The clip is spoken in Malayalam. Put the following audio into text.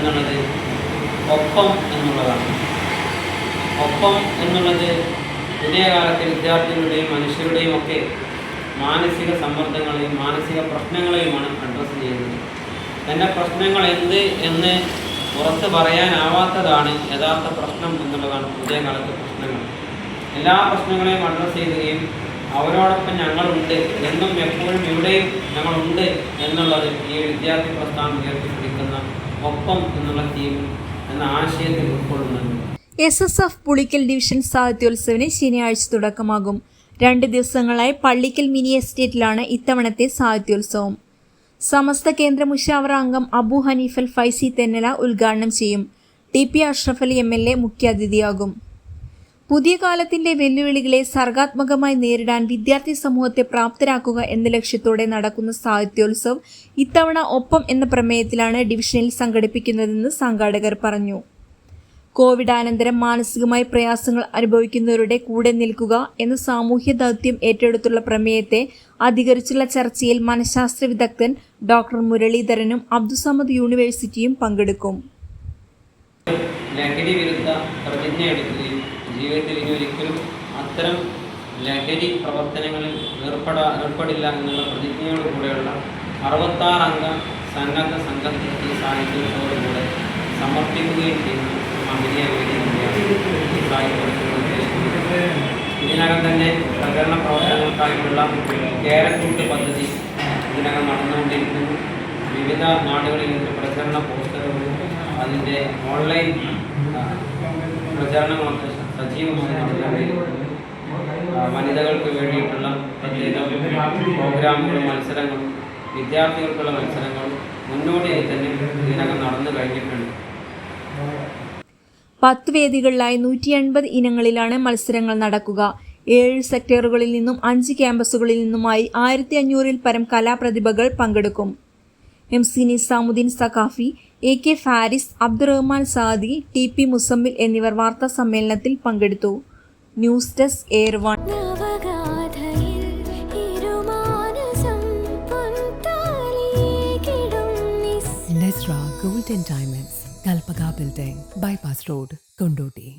എന്നുള്ളത് ഒപ്പം എന്നുള്ളതാണ്. ഒപ്പം എന്നുള്ളത് പുതിയ കാലത്തെ വിദ്യാർത്ഥികളുടെയും മനുഷ്യരുടെയും ഒക്കെ മാനസിക സമ്മർദ്ദങ്ങളെയും മാനസിക പ്രശ്നങ്ങളെയുമാണ് അഡ്രസ്സ് ചെയ്യുന്നത്. തൻ്റെ പ്രശ്നങ്ങൾ എന്ത് എന്ന് പുറത്ത് പറയാനാവാത്തതാണ് യഥാർത്ഥ പ്രശ്നം എന്നുള്ളതാണ് പുതിയ കാലത്തെ പ്രശ്നങ്ങൾ. എല്ലാ പ്രശ്നങ്ങളെയും അഡ്രസ്സ് ചെയ്യുകയും അവരോടൊപ്പം ഞങ്ങളുണ്ട് എന്നും എപ്പോഴും ഇവിടെയും ഞങ്ങളുണ്ട് എന്നുള്ളത് ഈ വിദ്യാർത്ഥി പ്രസ്ഥാനം ഉയർത്തിപ്പിടിക്കുന്ന ഒപ്പം എന്നുള്ള തീം എന്ന ആശയത്തിൽ ഉൾക്കൊള്ളുന്നുണ്ട്. SSF പുളിക്കൽ ഡിവിഷൻ സാഹിത്യോത്സവിന് ശനിയാഴ്ച തുടക്കമാകും. 2 ദിവസങ്ങളായി പള്ളിക്കൽ മിനി എസ്റ്റേറ്റിലാണ് ഇത്തവണത്തെ സാഹിത്യോത്സവം. സമസ്ത കേന്ദ്ര മുശാവറ അംഗം അബു ഹനീഫൽ ഫൈസി തെന്നല ഉദ്ഘാടനം ചെയ്യും. TP അഷ്റഫ് അലി MLA മുഖ്യാതിഥിയാകും. പുതിയ കാലത്തിന്റെ വെല്ലുവിളികളെ സർഗാത്മകമായി നേരിടാൻ വിദ്യാർത്ഥി സമൂഹത്തെ പ്രാപ്തരാക്കുക എന്ന ലക്ഷ്യത്തോടെ നടക്കുന്ന സാഹിത്യോത്സവ് ഇത്തവണ ഒപ്പം എന്ന പ്രമേയത്തിലാണ് ഡിവിഷനിൽ സംഘടിപ്പിക്കുന്നതെന്ന് സംഘാടകർ പറഞ്ഞു. കോവിഡാനന്തരം മാനസികമായി പ്രയാസങ്ങൾ അനുഭവിക്കുന്നവരുടെ കൂടെ നിൽക്കുക എന്ന സാമൂഹ്യ ദൗത്യം ഏറ്റെടുത്തുള്ള പ്രമേയത്തെ അധികരിച്ചുള്ള ചർച്ചയിൽ മനഃശാസ്ത്ര വിദഗ്ധൻ ഡോക്ടർ മുരളീധരനും അബ്ദുസമദ് യൂണിവേഴ്സിറ്റിയും പങ്കെടുക്കും. ലഹരി വിരുദ്ധ പ്രതിജ്ഞ എടുക്കുകയും ജീവിതത്തിൽ ഇനി ഒരിക്കലും അത്തരം ലഹരി പ്രവർത്തനങ്ങളിൽ ഏർപ്പെടില്ല എന്നുള്ള പ്രതിജ്ഞയോടുകൂടെയുള്ള 66 അംഗ സന്നദ്ധ സംഘത്തിന് സാഹിത്യോത്സവത്തിലൂടെ സമർപ്പിക്കുകയും ചെയ്യുന്ന മഹനീയ വേദിയാണ് ഈ സാഹിത്യോത്സവം ഉദ്ദേശിക്കുന്നത്. ഇതിനകം തന്നെ പ്രചരണ പ്രവർത്തനങ്ങൾക്കായിട്ടുള്ള കേരക്കൂട്ട് പദ്ധതി ഇതിനകം നടന്നുകൊണ്ടിരിക്കുന്നു. വിവിധ നാടുകളിൽ നിന്ന് പ്രചരണ പോസ്റ്ററുകളും അതിൻ്റെ ഓൺലൈൻ പ്രചാരണങ്ങളൊക്കെ സജീവമായി നടന്നുകൊണ്ടിരിക്കുന്നു. വനിതകൾക്ക് വേണ്ടിയിട്ടുള്ള പ്രത്യേക പ്രോഗ്രാമുകളും മത്സരങ്ങളും വിദ്യാർത്ഥികൾക്കുള്ള മത്സരങ്ങളും മുന്നോടിയായി തന്നെ ഇതിനകം നടന്നു കഴിഞ്ഞിട്ടുണ്ട്. 10 വേദികളിലായി 180 ഇനങ്ങളിലാണ് മത്സരങ്ങൾ നടക്കുക. 7 സെക്ടറുകളിൽ നിന്നും 5 ക്യാമ്പസുകളിൽ നിന്നുമായി 1500-ൽ പരം കലാപ്രതിഭകൾ പങ്കെടുക്കും. MC Nizamuddin Saqafi, AK Faris, Abdurahman Saadi, TP Muzammil എന്നിവർ വാർത്താ സമ്മേളനത്തിൽ പങ്കെടുത്തു. News desk air 1. Nesra Gold and Diamonds, Kalpaka Building, Bypass Road, Kondoti.